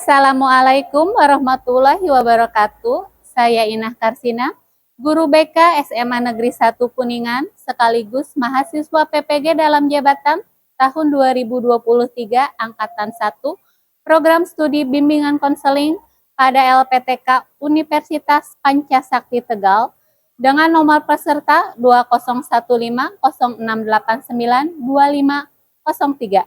Assalamualaikum warahmatullahi wabarakatuh. Saya Inah Karsina, Guru BK SMA Negeri 1 Kuningan, sekaligus mahasiswa PPG dalam jabatan tahun 2023 Angkatan 1, Program Studi Bimbingan Konseling pada LPTK Universitas Pancasakti Tegal, dengan nomor peserta 201506892503.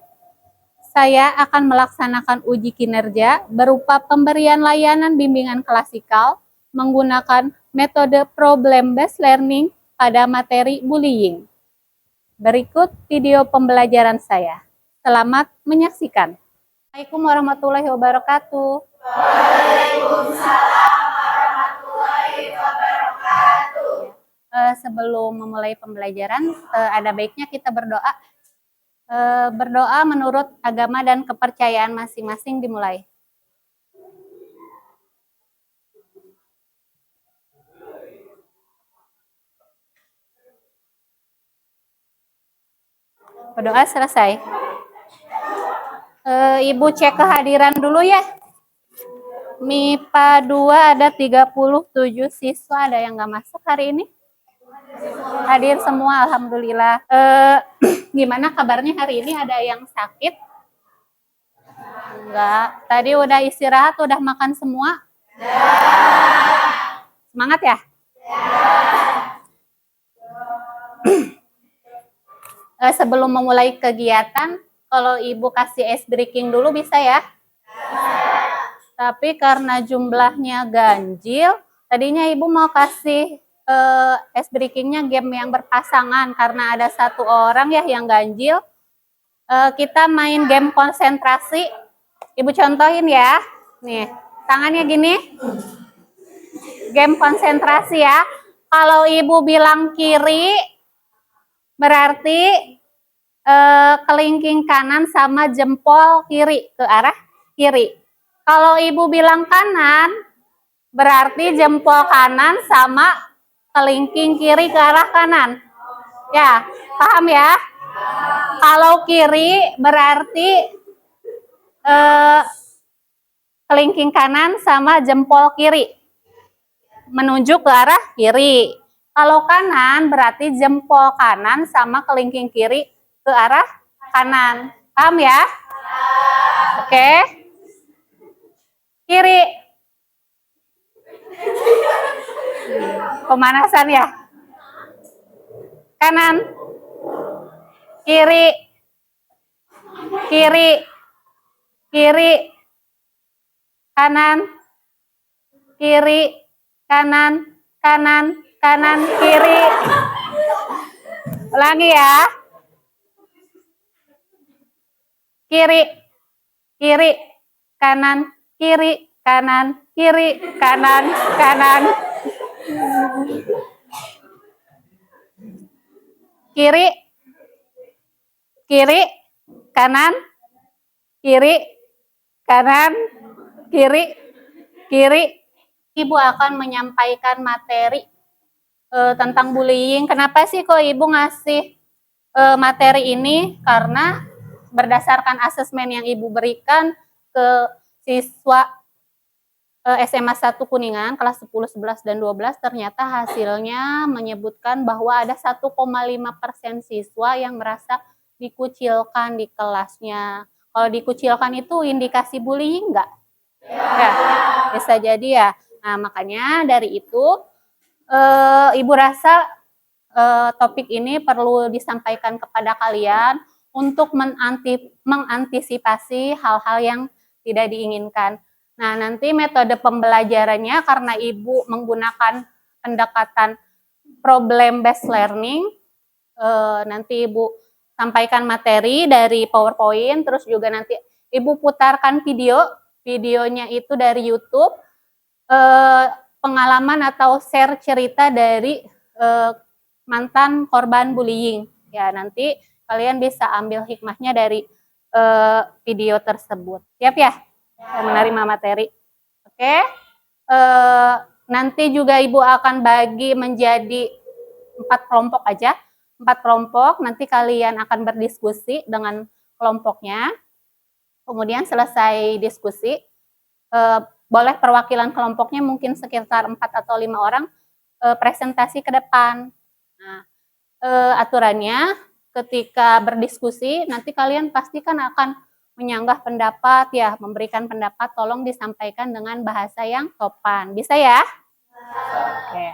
Saya akan melaksanakan uji kinerja berupa pemberian layanan bimbingan klasikal menggunakan metode problem-based learning pada materi bullying. Berikut video pembelajaran saya. Selamat menyaksikan. Assalamualaikum warahmatullahi wabarakatuh. Waalaikumsalam warahmatullahi wabarakatuh. Sebelum memulai pembelajaran, ada baiknya kita berdoa. Berdoa menurut agama dan kepercayaan masing-masing dimulai. Berdoa selesai. Ibu cek kehadiran dulu ya. MIPA 2 ada 37 siswa, ada yang nggak masuk hari ini? Hadir semua, alhamdulillah. Gimana kabarnya hari ini? Ada yang sakit? Enggak. Tadi udah istirahat, udah makan semua? Semangat ya? Sebelum memulai kegiatan, kalau ibu kasih ice breaking dulu bisa ya? Tapi karena jumlahnya ganjil, tadinya ibu mau kasih ice breakingnya game yang berpasangan, karena ada satu orang ya yang ganjil. Kita main game konsentrasi. Ibu contohin ya. Nih, tangannya gini. Game konsentrasi ya. Kalau ibu bilang kiri, berarti kelingking kanan sama jempol kiri ke arah kiri. Kalau ibu bilang kanan, berarti jempol kanan sama kelingking kiri ke arah kanan. Ya, paham ya? Kalau kiri berarti kelingking kanan sama jempol kiri menunjuk ke arah kiri. Kalau kanan berarti jempol kanan sama kelingking kiri ke arah kanan. Paham ya? Oke. Kiri. Pemanasan ya. Kanan. Kiri. Kiri. Kiri. Kanan. Kiri. Kanan. Kanan. Kanan. Kiri. Ulangi ya. Kiri. Kiri. Kanan. Kiri. Kanan. Kiri. Kanan. Kanan. Kiri. Kiri. Kanan. Kiri. Kanan. Kiri. Kiri. Ibu akan menyampaikan materi tentang bullying. Kenapa sih kok ibu ngasih materi ini? Karena berdasarkan asesmen yang ibu berikan ke siswa SMA 1 Kuningan kelas 10, 11, dan 12, ternyata hasilnya menyebutkan bahwa ada 1,5% siswa yang merasa dikucilkan di kelasnya. Kalau dikucilkan itu indikasi bullying enggak? Ya, bisa jadi ya. Nah, makanya dari itu ibu rasa topik ini perlu disampaikan kepada kalian untuk mengantisipasi hal-hal yang tidak diinginkan. Nah, nanti metode pembelajarannya karena ibu menggunakan pendekatan problem-based learning, nanti ibu sampaikan materi dari PowerPoint, terus juga nanti ibu putarkan videonya itu dari YouTube, pengalaman atau share cerita dari mantan korban bullying. Ya, nanti kalian bisa ambil hikmahnya dari video tersebut. Siap ya? Menerima materi. Oke. Nanti juga ibu akan bagi menjadi 4 kelompok aja. 4 kelompok, nanti kalian akan berdiskusi dengan kelompoknya. Kemudian selesai diskusi, boleh perwakilan kelompoknya mungkin sekitar 4 atau 5 orang presentasi ke depan. Nah, aturannya ketika berdiskusi nanti kalian pastikan akan menyanggah pendapat ya, memberikan pendapat, tolong disampaikan dengan bahasa yang sopan. Bisa ya? Oke.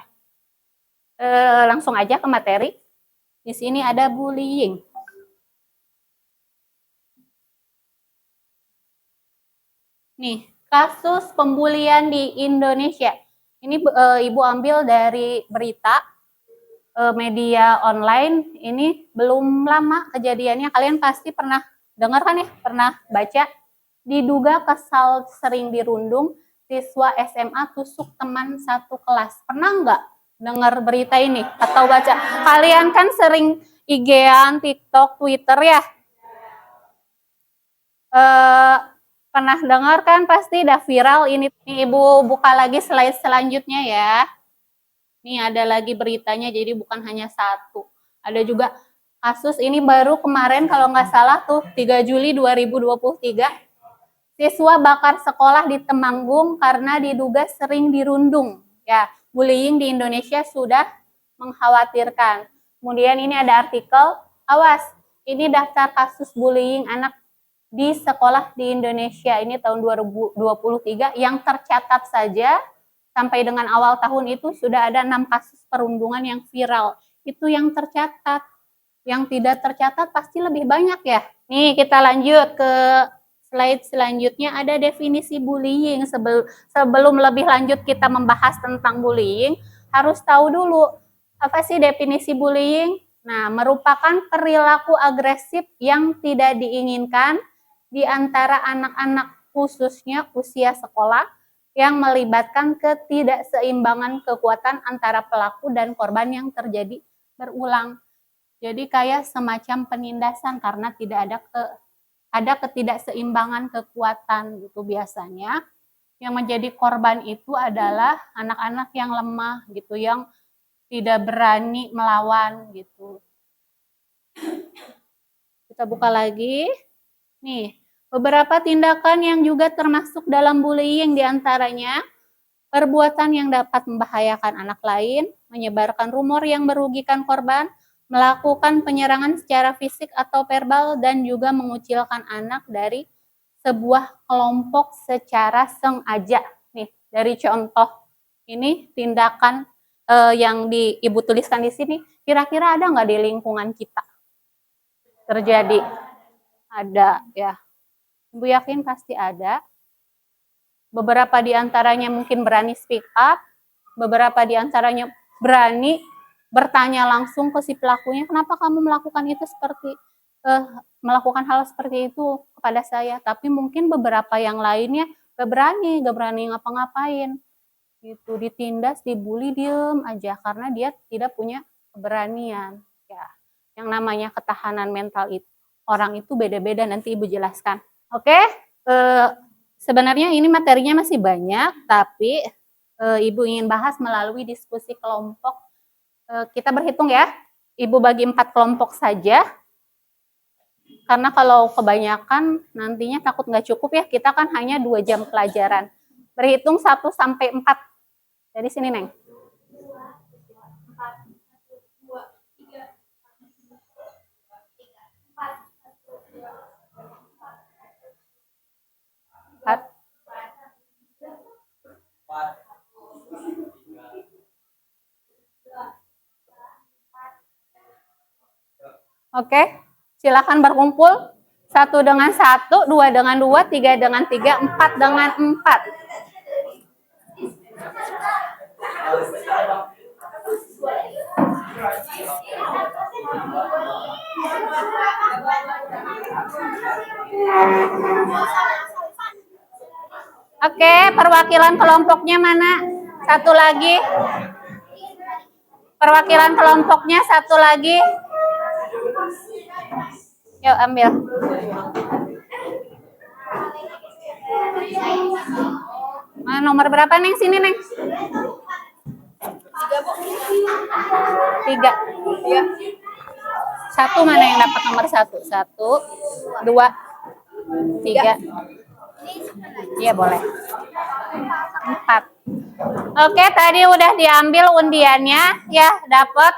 Langsung aja ke materi. Di sini ada bullying. Nih, kasus pembulian di Indonesia. Ini Ibu ambil dari berita media online. Ini belum lama kejadiannya. Kalian pasti pernah dengar kan ya? Pernah baca? Diduga kesal sering dirundung, siswa SMA tusuk teman satu kelas. Pernah nggak dengar berita ini atau baca? Kalian kan sering IG-an, TikTok, Twitter ya? Pernah dengar kan pasti udah viral ini. Nih, Ibu buka lagi slide selanjutnya ya. Nih ada lagi beritanya, jadi bukan hanya satu. Ada juga kasus ini baru kemarin kalau nggak salah tuh 3 Juli 2023. Siswa bakar sekolah di Temanggung karena diduga sering dirundung. Ya, bullying di Indonesia sudah mengkhawatirkan. Kemudian ini ada artikel, awas, ini daftar kasus bullying anak di sekolah di Indonesia ini tahun 2023 yang tercatat saja sampai dengan awal tahun itu sudah ada 6 kasus perundungan yang viral. Itu yang tercatat. Yang tidak tercatat pasti lebih banyak ya. Nih kita lanjut ke slide selanjutnya, ada definisi bullying. Sebelum lebih lanjut kita membahas tentang bullying, harus tahu dulu apa sih definisi bullying. Nah, merupakan perilaku agresif yang tidak diinginkan di antara anak-anak khususnya usia sekolah yang melibatkan ketidakseimbangan kekuatan antara pelaku dan korban yang terjadi berulang. Jadi kayak semacam penindasan karena tidak ada ketidakseimbangan kekuatan gitu biasanya. Yang menjadi korban itu adalah anak-anak yang lemah gitu, yang tidak berani melawan gitu. Kita buka lagi. Nih, beberapa tindakan yang juga termasuk dalam bullying diantaranya perbuatan yang dapat membahayakan anak lain, menyebarkan rumor yang merugikan korban, melakukan penyerangan secara fisik atau verbal, dan juga mengucilkan anak dari sebuah kelompok secara sengaja. Nih, dari contoh ini tindakan yang Ibu tuliskan di sini, kira-kira ada nggak di lingkungan kita terjadi? Ada ya. Ibu yakin pasti ada. Beberapa di antaranya mungkin berani speak up, beberapa di antaranya berani bertanya langsung ke si pelakunya, kenapa kamu melakukan hal seperti itu kepada saya. Tapi mungkin beberapa yang lainnya gak berani ngapa-ngapain. Gitu, ditindas, dibully, diem aja karena dia tidak punya keberanian. Ya, yang namanya ketahanan mental itu orang itu beda-beda, nanti Ibu jelaskan. Oke, sebenarnya ini materinya masih banyak, tapi Ibu ingin bahas melalui diskusi kelompok. Kita berhitung ya, Ibu bagi 4 kelompok saja, karena kalau kebanyakan nantinya takut nggak cukup ya, kita kan hanya 2 jam pelajaran. Berhitung 1 sampai 4. Dari sini, Neng. 4. Oke, silakan berkumpul. 1 dengan 1, 2 dengan 2, 3 dengan 3, 4 dengan 4. Oke, perwakilan kelompoknya mana? Satu lagi. Perwakilan kelompoknya satu lagi. Yuk ambil. Nomor berapa Neng? Sini Neng. 3. Iya. 1 mana yang dapat nomor 1? 1, 2, 3. Iya boleh. 4. Oke, tadi udah diambil undiannya ya, dapat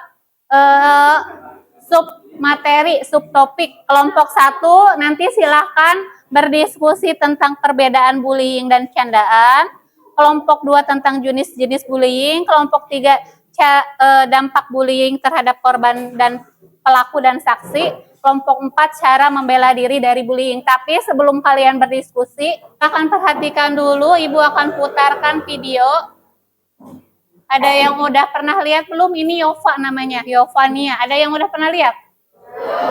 sub materi, subtopik kelompok 1. Nanti silahkan berdiskusi tentang perbedaan bullying dan candaan. Kelompok 2 tentang jenis-jenis bullying. Kelompok 3 dampak bullying terhadap korban dan pelaku dan saksi. Kelompok 4 cara membela diri dari bullying. Tapi sebelum kalian berdiskusi, akan perhatikan dulu, Ibu akan putarkan video. Ada yang udah pernah lihat belum? Ini Yova namanya, Yovania. Ada yang udah pernah lihat?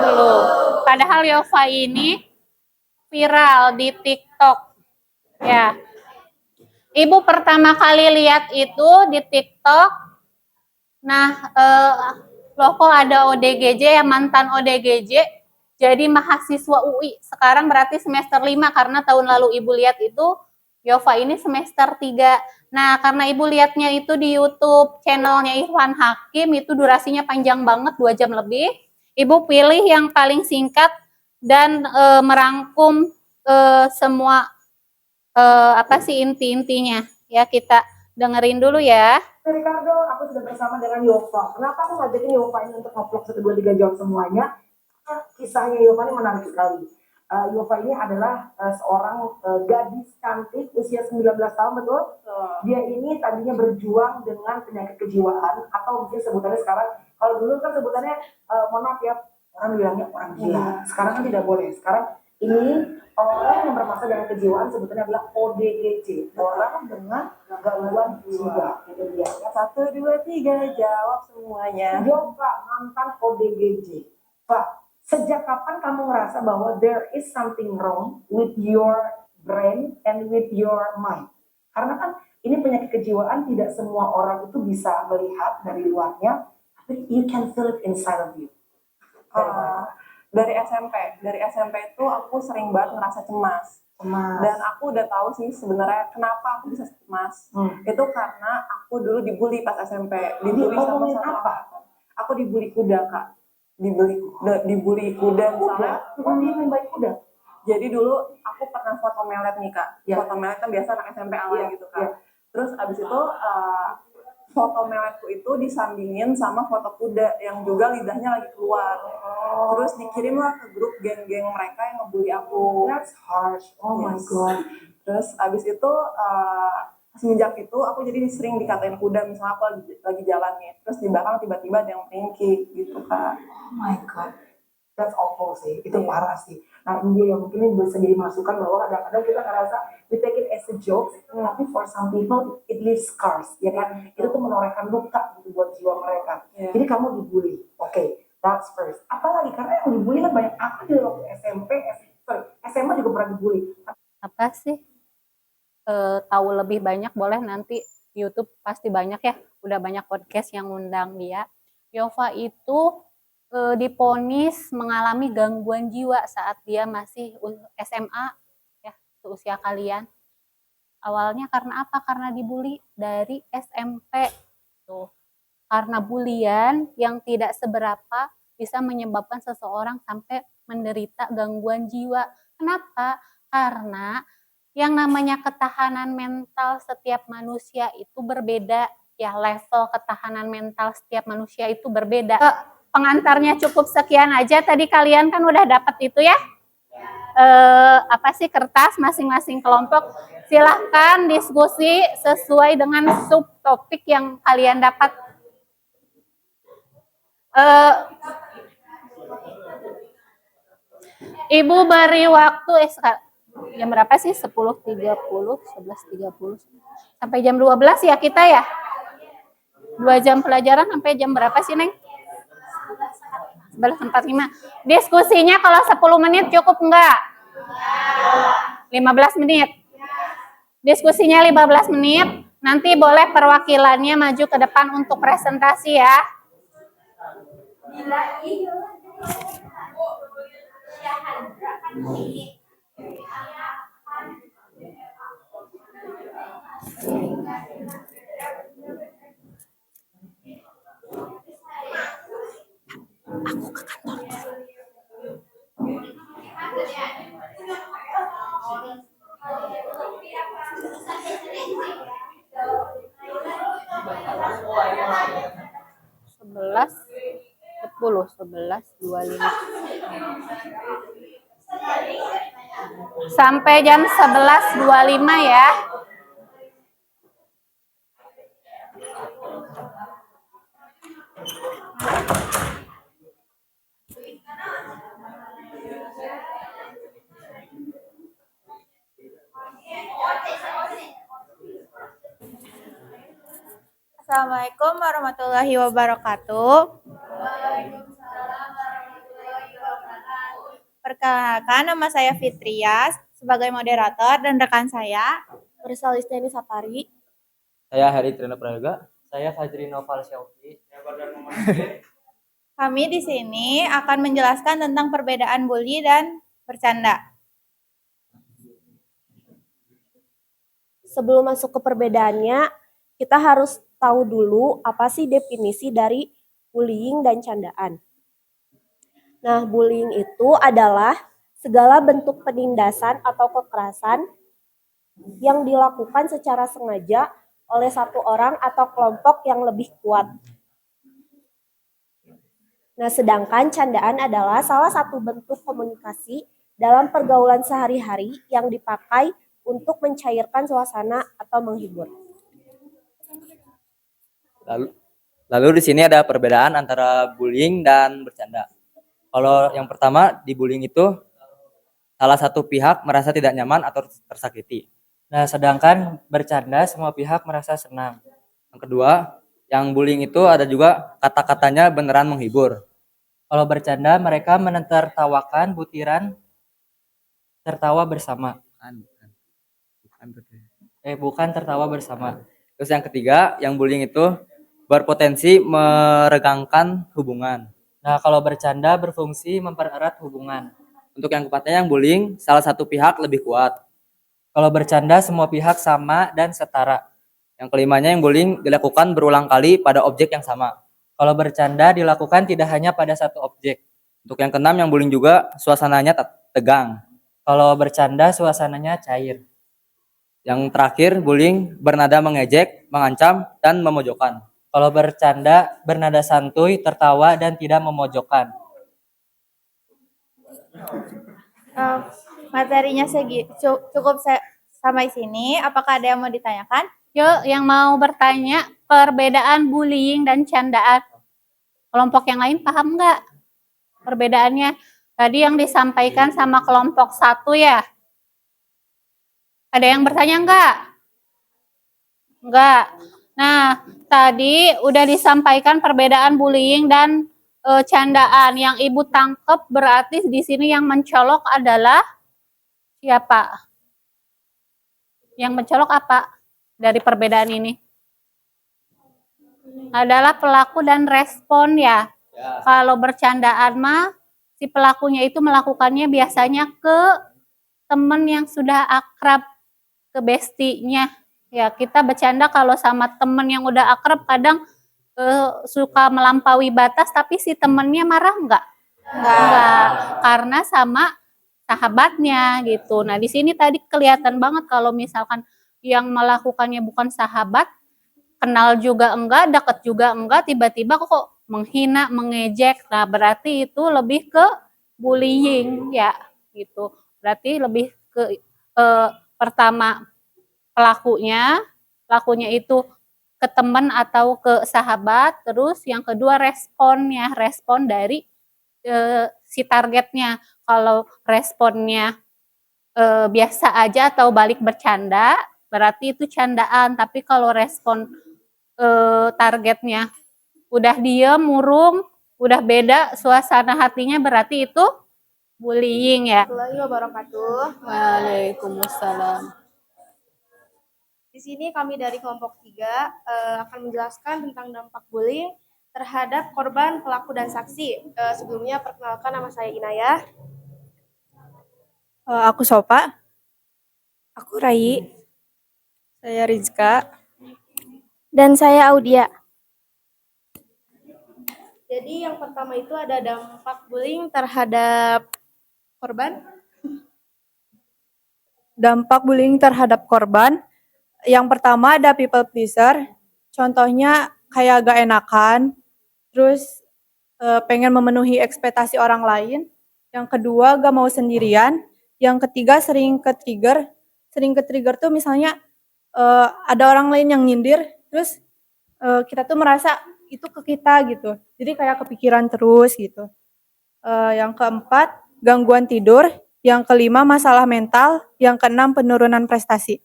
Belum. Padahal Yova ini viral di TikTok. Ya. Ibu pertama kali lihat itu di TikTok. Nah, loh kok ada ODGJ, yang mantan ODGJ jadi mahasiswa UI. Sekarang berarti semester 5 karena tahun lalu Ibu lihat itu Yova ini semester 3. Nah, karena Ibu lihatnya itu di YouTube channelnya Irfan Hakim, itu durasinya panjang banget, 2 jam lebih. Ibu pilih yang paling singkat dan merangkum semua apa sih inti-intinya. Ya, kita dengerin dulu ya. Ricardo, aku sudah bersama dengan Yova. Kenapa aku ngajakin Yova ini untuk ngevlog 1, 2, 3 jawab semuanya? Karena kisahnya Yova ini menarik sekali. Yova ini adalah seorang gadis cantik usia 19 tahun, betul? Dia ini tadinya berjuang dengan penyakit kejiwaan atau mungkin sebutannya sekarang, kalau dulu kan sebutannya, mohon maaf ya, orang bilangnya orang gila. Sekarang kan tidak boleh. Sekarang ini orang yang bermasalah dengan kejiwaan sebutannya adalah ODGJ, orang dengan gangguan jiwa. Itu dia. 1, 2, 3 jawab semuanya. Yova, mantan ODGJ. Pak, sejak kapan kamu ngerasa bahwa there is something wrong with your brain and with your mind? Karena kan ini penyakit kejiwaan, tidak semua orang itu bisa melihat dari luarnya, tapi you can feel it inside of you. Dari SMP itu aku sering banget ngerasa cemas. Dan aku udah tahu sih sebenarnya kenapa aku bisa cemas. Itu karena aku dulu dibully pas SMP. Dibully sama apa? Aku dibully kuda, Kak. Dibully kuda misalnya. Dia main baik kuda. Jadi dulu aku pernah foto melet nih, Kak. Ya. Foto melet kan biasa anak SMP awal Ya, gitu, Kak. ya. Terus abis itu foto meletku itu disandingin sama foto kuda yang juga lidahnya lagi keluar. Terus dikirimlah ke grup geng-geng mereka yang ngebully aku. That's harsh. Oh my God. Terus abis itu semenjak itu aku jadi sering dikatain kuda, misalnya aku lagi jalan nih, terus di belakang tiba-tiba ada yang meringkik gitu, Kak. Oh my God. That's awful sih. Itu parah sih. Nah ini yang mungkin bisa jadi masukan bahwa kadang-kadang kita ngerasa we take it as a joke, tapi for some people it leaves scars, ya kan? Itu tuh menorehkan luka gitu buat jiwa mereka. Jadi kamu dibully, oke, that's first. Apalagi karena yang dibully kan banyak. Aku di waktu SMP, SMA juga pernah dibully. Apa sih? Tahu lebih banyak boleh nanti YouTube pasti banyak ya. Udah banyak podcast yang ngundang dia. Yova itu diponis mengalami gangguan jiwa saat dia masih SMA ya, seusia kalian. Awalnya karena apa? Karena dibully dari SMP tuh. Karena bulian yang tidak seberapa bisa menyebabkan seseorang sampai menderita gangguan jiwa. Kenapa? Karena yang namanya ketahanan mental setiap manusia itu berbeda. Ya, level ketahanan mental setiap manusia itu berbeda. Pengantarnya cukup sekian aja. Tadi kalian kan udah dapat itu ya. Apa sih, kertas masing-masing kelompok. Silahkan diskusi sesuai dengan subtopik yang kalian dapat. Ibu beri waktu jam berapa sih? 10.30, 11.30 sampai jam 12 ya kita ya. 2 jam pelajaran sampai jam berapa sih, Neng? 11.45. Diskusinya kalau 10 menit cukup enggak? 15 menit. Diskusinya 15 menit. Nanti boleh perwakilannya maju ke depan untuk presentasi ya. Aku ke kantor. 11, 10, 11, 25. Sampai jam 11.25 ya. Assalamualaikum warahmatullahi wabarakatuh. Perkenalkan, nama saya Fitrias sebagai moderator dan rekan saya Bersalistiani Sapari. Saya Heri Trina Prayoga. Saya Fajri Noval Syauki. Kami di sini akan menjelaskan tentang perbedaan bully dan bercanda. Sebelum masuk ke perbedaannya, kita harus tahu dulu apa sih definisi dari bullying dan candaan. Nah, bullying itu adalah segala bentuk penindasan atau kekerasan yang dilakukan secara sengaja oleh satu orang atau kelompok yang lebih kuat. Nah, sedangkan candaan adalah salah satu bentuk komunikasi dalam pergaulan sehari-hari yang dipakai untuk mencairkan suasana atau menghibur. Lalu di sini ada perbedaan antara bullying dan bercanda. Kalau yang pertama, di bullying itu salah satu pihak merasa tidak nyaman atau tersakiti. Nah, sedangkan bercanda semua pihak merasa senang. Yang kedua, yang bullying itu ada juga kata-katanya beneran menghibur. Kalau bercanda mereka menertawakan butiran tertawa bersama. Bukan tertawa bersama. Terus yang ketiga, yang bullying itu berpotensi meregangkan hubungan. Nah, kalau bercanda berfungsi mempererat hubungan. Untuk yang keempatnya, yang bullying salah satu pihak lebih kuat. Kalau bercanda semua pihak sama dan setara. Yang kelimanya, yang bullying dilakukan berulang kali pada objek yang sama. Kalau bercanda dilakukan tidak hanya pada satu objek. Untuk yang keenam, yang bullying juga suasananya tegang. Kalau bercanda suasananya cair. Yang terakhir, bullying bernada mengejek, mengancam, dan memojokkan. Kalau bercanda bernada santuy, tertawa, dan tidak memojokkan. Materinya cukup sampai sini. Apakah ada yang mau ditanyakan? Yuk, yang mau bertanya perbedaan bullying dan candaan. Kelompok yang lain paham nggak perbedaannya? Tadi yang disampaikan sama kelompok 1 ya. Ada yang bertanya nggak? Nggak. Nah, tadi udah disampaikan perbedaan bullying dan candaan. Yang Ibu tangkep berarti di sini yang mencolok adalah siapa? Yang mencolok apa dari perbedaan ini? Adalah pelaku dan respon ya. Kalau bercandaan mah si pelakunya itu melakukannya biasanya ke teman yang sudah akrab, ke bestinya. Ya, kita bercanda kalau sama temen yang udah akrab kadang suka melampaui batas, tapi si temennya marah enggak? Enggak, karena sama sahabatnya gitu. Nah, di sini tadi kelihatan banget kalau misalkan yang melakukannya bukan sahabat, kenal juga enggak, deket juga enggak, tiba-tiba kok menghina, mengejek. Nah, berarti itu lebih ke bullying ya gitu. Berarti lebih ke pertama pelakunya itu ke teman atau ke sahabat, terus yang kedua responnya, respon dari si targetnya. Kalau responnya biasa aja atau balik bercanda, berarti itu candaan. Tapi kalau respon targetnya udah diem, murung, udah beda suasana hatinya, berarti itu bullying ya. Warahmatullahi wabarakatuh. Waalaikumsalam. Di sini kami dari kelompok 3 akan menjelaskan tentang dampak bullying terhadap korban, pelaku, dan saksi. Sebelumnya perkenalkan, nama saya Inayah. Aku Sopa. Aku Rai. Saya Rizka. Dan saya Audia. Jadi yang pertama itu ada dampak bullying terhadap korban. Dampak bullying terhadap korban. Yang pertama ada people pleaser. Contohnya kayak gak enakan, terus pengen memenuhi ekspektasi orang lain. Yang kedua, gak mau sendirian. Yang ketiga, sering ke-trigger. Sering ke-trigger tuh misalnya ada orang lain yang nyindir, terus kita tuh merasa itu ke kita gitu. Jadi kayak kepikiran terus gitu. Yang keempat, gangguan tidur. Yang kelima, masalah mental. Yang keenam, penurunan prestasi.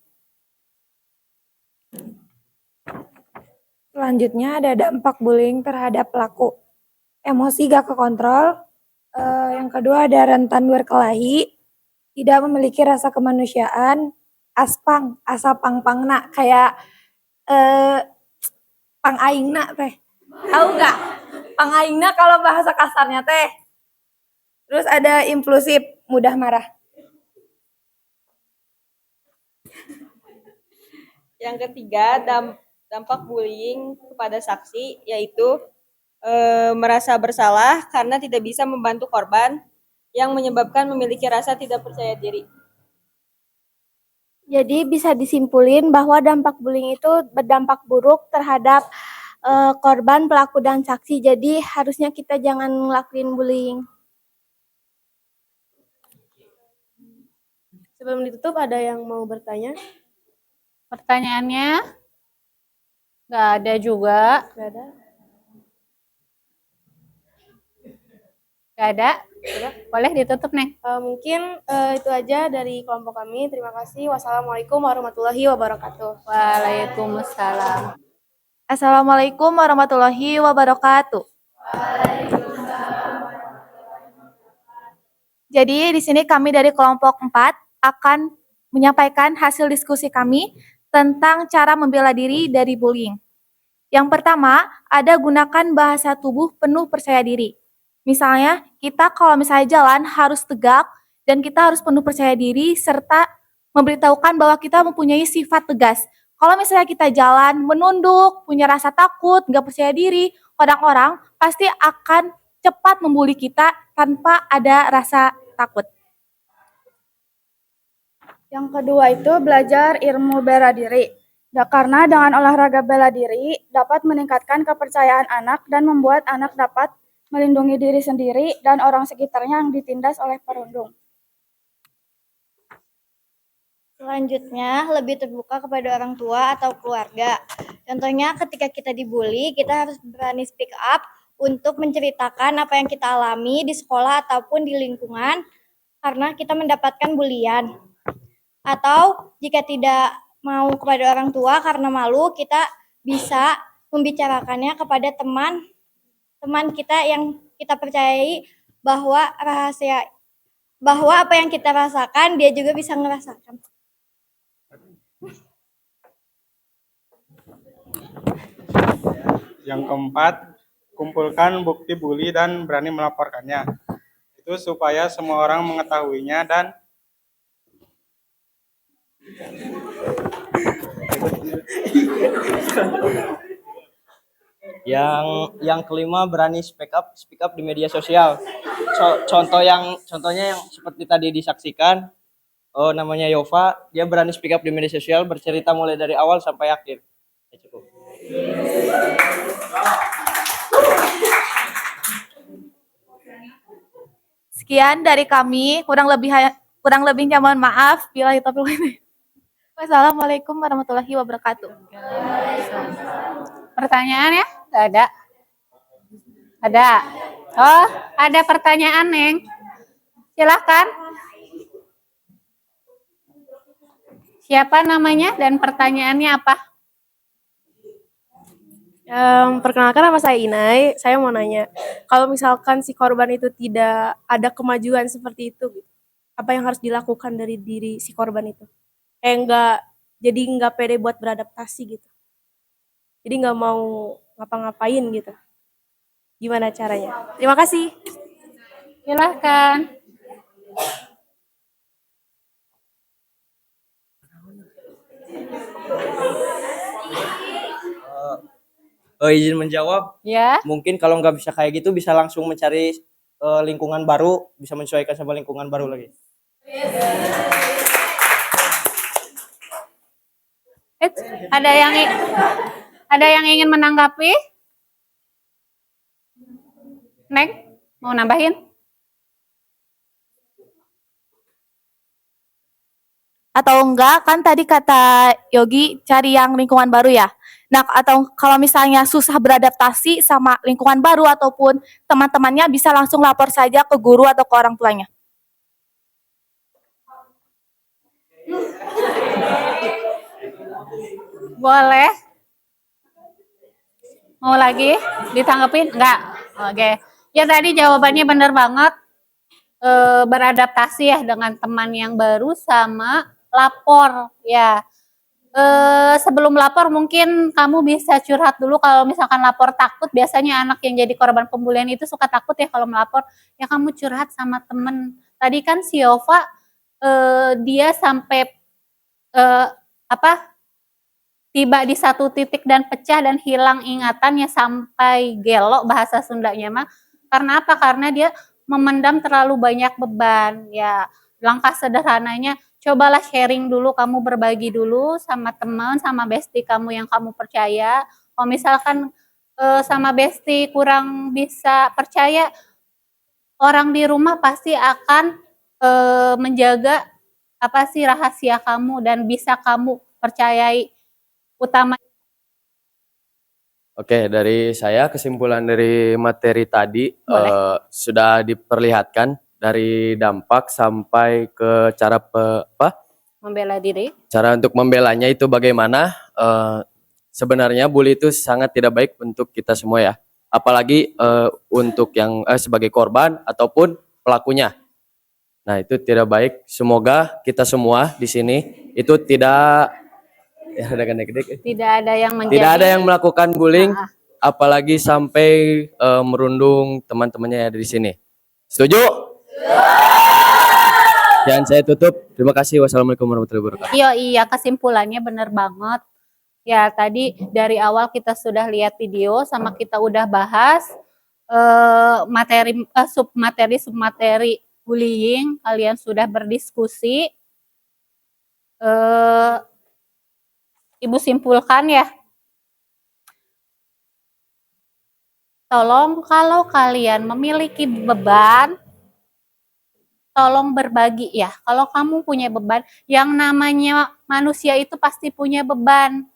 Selanjutnya ada dampak bullying terhadap pelaku. Emosi gak kekontrol. Yang kedua ada rentan berkelahi, tidak memiliki rasa kemanusiaan, aspang, asa pang-pangna, kayak pang aingna teh. Tahu nggak? Pang aingna kalau bahasa kasarnya teh. Terus ada impulsif, mudah marah. Yang ketiga, dampak bullying kepada saksi, yaitu merasa bersalah karena tidak bisa membantu korban yang menyebabkan memiliki rasa tidak percaya diri. Jadi bisa disimpulin bahwa dampak bullying itu berdampak buruk terhadap korban, pelaku, dan saksi. Jadi harusnya kita jangan ngelakuin bullying. Sebelum ditutup ada yang mau bertanya? Pertanyaannya nggak ada juga. Gak ada? Nggak ada. Boleh ditutup, Neng. Mungkin itu aja dari kelompok kami. Terima kasih. Wassalamualaikum warahmatullahi wabarakatuh. Waalaikumsalam. Assalamualaikum warahmatullahi wabarakatuh. Jadi di sini kami dari kelompok 4 akan menyampaikan hasil diskusi kami tentang cara membela diri dari bullying. Yang pertama, ada gunakan bahasa tubuh penuh percaya diri. Misalnya, kita kalau misalnya jalan harus tegak dan kita harus penuh percaya diri serta memberitahukan bahwa kita mempunyai sifat tegas. Kalau misalnya kita jalan menunduk, punya rasa takut, nggak percaya diri, orang-orang pasti akan cepat membuli kita tanpa ada rasa takut. Yang kedua itu belajar ilmu bela diri. Karena dengan olahraga bela diri dapat meningkatkan kepercayaan anak dan membuat anak dapat melindungi diri sendiri dan orang sekitarnya yang ditindas oleh perundung. Selanjutnya, lebih terbuka kepada orang tua atau keluarga. Contohnya ketika kita dibully, kita harus berani speak up untuk menceritakan apa yang kita alami di sekolah ataupun di lingkungan karena kita mendapatkan bulian. Atau jika tidak mau kepada orang tua karena malu, kita bisa membicarakannya kepada teman kita yang kita percayai bahwa apa yang kita rasakan dia juga bisa ngerasakan. Yang keempat, kumpulkan bukti bully dan berani melaporkannya. Itu supaya semua orang mengetahuinya dan Yang kelima, berani speak up di media sosial. Contohnya yang seperti tadi disaksikan, namanya Yova, dia berani speak up di media sosial, bercerita mulai dari awal sampai akhir. Ya, cukup. Sekian dari kami, kurang lebihnya mohon maaf. Wassalamualaikum warahmatullahi wabarakatuh. Pertanyaan ya? Nggak ada. Ada. Oh, ada pertanyaan, Neng. Silakan. Siapa namanya dan pertanyaannya apa? Perkenalkan, nama saya Inai. Saya mau nanya, kalau misalkan si korban itu tidak ada kemajuan seperti itu, apa yang harus dilakukan dari diri si korban itu? Jadi nggak pede buat beradaptasi gitu. Jadi nggak mau ngapa-ngapain gitu. Gimana caranya? Terima kasih. Silakan. Izin menjawab. Ya. Mungkin kalau nggak bisa kayak gitu, bisa langsung mencari lingkungan baru, bisa menyesuaikan sama lingkungan baru lagi. Ada yang ingin menanggapi? Neng, mau nambahin? Atau enggak, kan tadi kata Yogi cari yang lingkungan baru ya. Nah, atau kalau misalnya susah beradaptasi sama lingkungan baru ataupun teman-temannya bisa langsung lapor saja ke guru atau ke orang tuanya. Boleh? Mau lagi ditanggepin? Enggak. Oke. Ya tadi jawabannya benar banget. Beradaptasi ya dengan teman yang baru sama lapor ya. Sebelum lapor mungkin kamu bisa curhat dulu. Kalau misalkan lapor takut, biasanya anak yang jadi korban pembulian itu suka takut ya kalau melapor. Ya kamu curhat sama temen. Tadi kan si Yova dia sampai tiba di satu titik dan pecah dan hilang ingatannya sampai gelo bahasa Sundanya mah. Karena apa? Karena dia memendam terlalu banyak beban. Ya, langkah sederhananya cobalah sharing dulu, kamu berbagi dulu sama teman, sama bestie kamu yang kamu percaya. Kalau misalkan sama bestie kurang bisa percaya, orang di rumah pasti akan menjaga rahasia kamu dan bisa kamu percayai. Utama. Oke, dari saya kesimpulan dari materi tadi sudah diperlihatkan dari dampak sampai ke cara Membela diri. cara untuk membelanya itu bagaimana. Sebenarnya bully itu sangat tidak baik untuk kita semua ya, apalagi untuk yang sebagai korban ataupun pelakunya. Nah, itu tidak baik. Semoga kita semua di sini itu tidak Tidak ada yang melakukan bullying, apalagi sampai merundung teman-temannya yang ada di sini. Setuju? Dan saya tutup. Terima kasih. Wassalamualaikum warahmatullahi wabarakatuh. Iya, kesimpulannya benar banget. Ya, tadi dari awal kita sudah lihat video sama kita udah bahas submateri bullying. Kalian sudah berdiskusi. Ibu simpulkan ya. Tolong kalau kalian memiliki beban, tolong berbagi ya. Kalau kamu punya beban, yang namanya manusia itu pasti punya beban.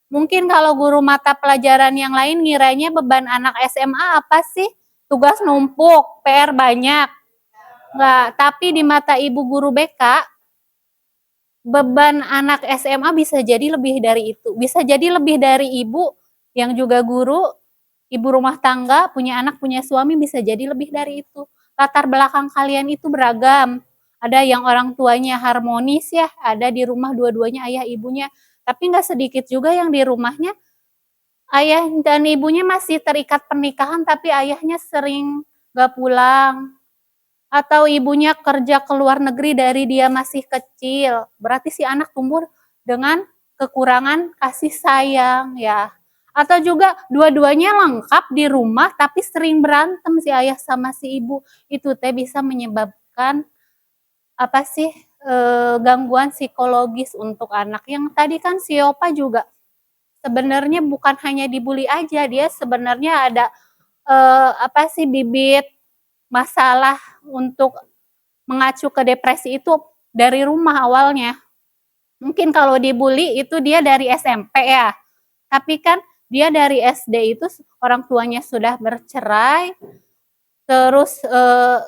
Mungkin kalau guru mata pelajaran yang lain ngiranya beban anak SMA apa sih? Tugas numpuk, PR banyak. Enggak, tapi di mata ibu guru BK, beban anak SMA bisa jadi lebih dari itu. Bisa jadi lebih dari ibu yang juga guru, ibu rumah tangga, punya anak, punya suami, bisa jadi lebih dari itu. Latar belakang kalian itu beragam. Ada yang orang tuanya harmonis ya, ada di rumah dua-duanya ayah ibunya. Tapi nggak sedikit juga yang di rumahnya ayah dan ibunya masih terikat pernikahan, tapi ayahnya sering nggak pulang. Atau ibunya kerja ke luar negeri dari dia masih kecil. Berarti si anak tumbuh dengan kekurangan kasih sayang ya. Atau juga dua-duanya lengkap di rumah tapi sering berantem si ayah sama si ibu. Itu teh bisa menyebabkan gangguan psikologis untuk anak. Yang tadi kan si Opa juga sebenarnya bukan hanya dibully aja, dia sebenarnya ada bibit masalah untuk mengacu ke depresi itu dari rumah awalnya. Mungkin kalau dibully itu dia dari SMP ya. Tapi kan dia dari SD itu orang tuanya sudah bercerai. Terus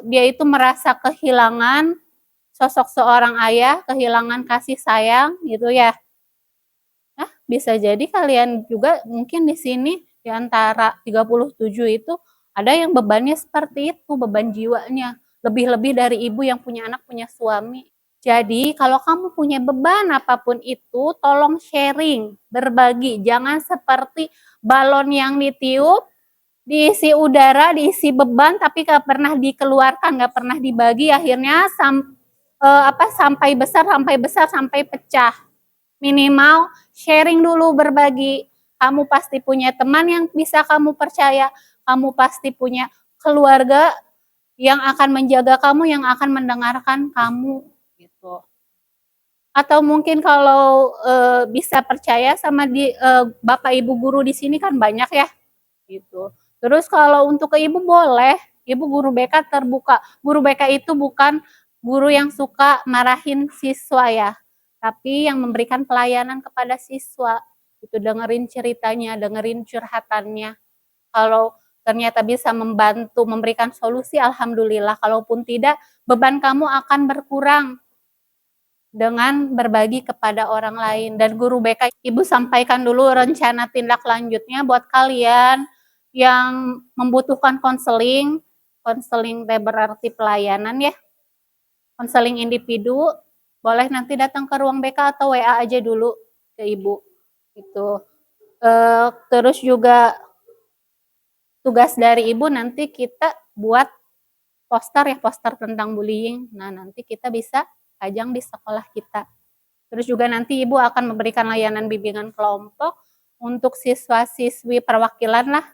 dia itu merasa kehilangan sosok seorang ayah, kehilangan kasih sayang gitu ya. Nah, bisa jadi kalian juga mungkin di sini di antara 37 itu ada yang bebannya seperti itu, beban jiwanya. Lebih-lebih dari ibu yang punya anak, punya suami. Jadi kalau kamu punya beban apapun itu, tolong sharing, berbagi. Jangan seperti balon yang ditiup, diisi udara, diisi beban, tapi gak pernah dikeluarkan, gak pernah dibagi. Akhirnya sampai besar, sampai pecah. Minimal sharing dulu, berbagi. Kamu pasti punya teman yang bisa kamu percaya. Kamu pasti punya keluarga yang akan menjaga kamu, yang akan mendengarkan kamu gitu. Atau mungkin kalau bisa percaya sama Bapak Ibu guru di sini kan banyak ya gitu. Terus kalau untuk ke ibu boleh, ibu guru BK terbuka. Guru BK itu bukan guru yang suka marahin siswa ya, tapi yang memberikan pelayanan kepada siswa. Itu dengerin ceritanya, dengerin curhatannya. Kalau ternyata bisa membantu memberikan solusi, alhamdulillah. Kalaupun tidak, beban kamu akan berkurang dengan berbagi kepada orang lain. Dan guru BK, ibu sampaikan dulu rencana tindak lanjutnya buat kalian yang membutuhkan konseling. Konseling berarti pelayanan ya. Konseling individu, boleh nanti datang ke ruang BK atau WA aja dulu ke ibu. Itu. Terus juga tugas dari ibu nanti kita buat poster ya, poster tentang bullying. Nah, nanti kita bisa pajang di sekolah kita. Terus juga nanti ibu akan memberikan layanan bimbingan kelompok untuk siswa-siswi perwakilan lah,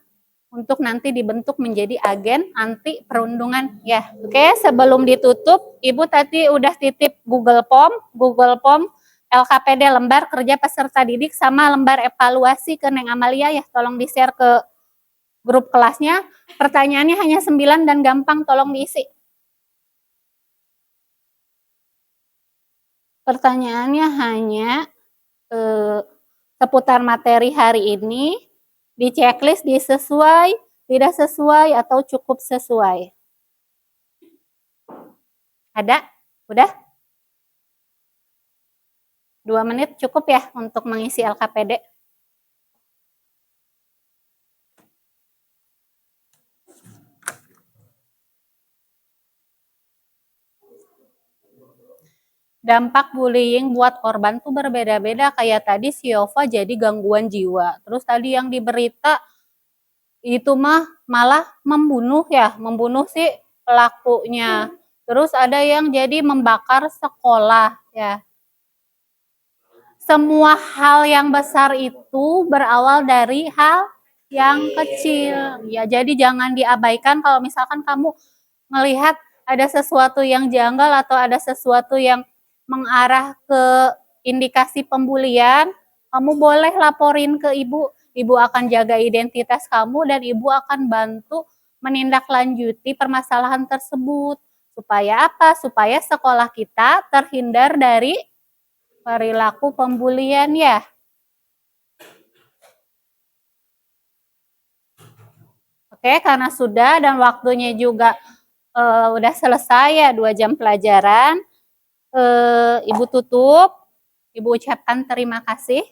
untuk nanti dibentuk menjadi agen anti perundungan ya. Oke, sebelum ditutup, ibu tadi udah titip Google Form LKPD lembar kerja peserta didik sama lembar evaluasi ke Neng Amalia ya. Tolong di-share ke grup kelasnya. Pertanyaannya hanya 9 dan gampang, tolong diisi. Pertanyaannya hanya seputar materi hari ini, di checklist di sesuai, tidak sesuai, atau cukup sesuai. Ada? Udah? 2 menit cukup ya untuk mengisi LKPD. Dampak bullying buat korban tuh berbeda-beda. Kayak tadi si Yova jadi gangguan jiwa. Terus tadi yang di berita itu mah malah membunuh ya, membunuh si pelakunya. Terus ada yang jadi membakar sekolah ya. Semua hal yang besar itu berawal dari hal yang kecil. Ya, jadi jangan diabaikan kalau misalkan kamu melihat ada sesuatu yang janggal atau ada sesuatu yang mengarah ke indikasi pembulian, kamu boleh laporin ke ibu. Ibu akan jaga identitas kamu dan ibu akan bantu menindaklanjuti permasalahan tersebut. Supaya apa? Supaya sekolah kita terhindar dari perilaku pembulian ya. Oke, karena sudah dan waktunya juga udah selesai ya 2 jam pelajaran. Ibu tutup, ibu ucapkan terima kasih.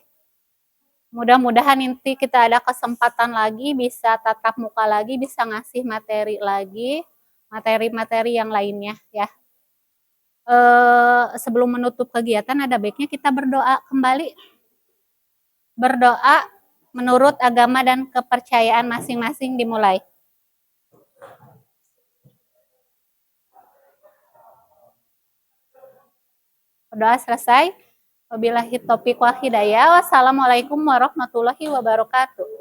Mudah-mudahan nanti kita ada kesempatan lagi, bisa tatap muka lagi, bisa ngasih materi lagi, materi-materi yang lainnya ya. Sebelum menutup kegiatan ada baiknya kita berdoa kembali. Berdoa menurut agama dan kepercayaan masing-masing dimulai. Doa selesai. Wabillahi taufiq wal hidayah. Wassalamualaikum warahmatullahi wabarakatuh.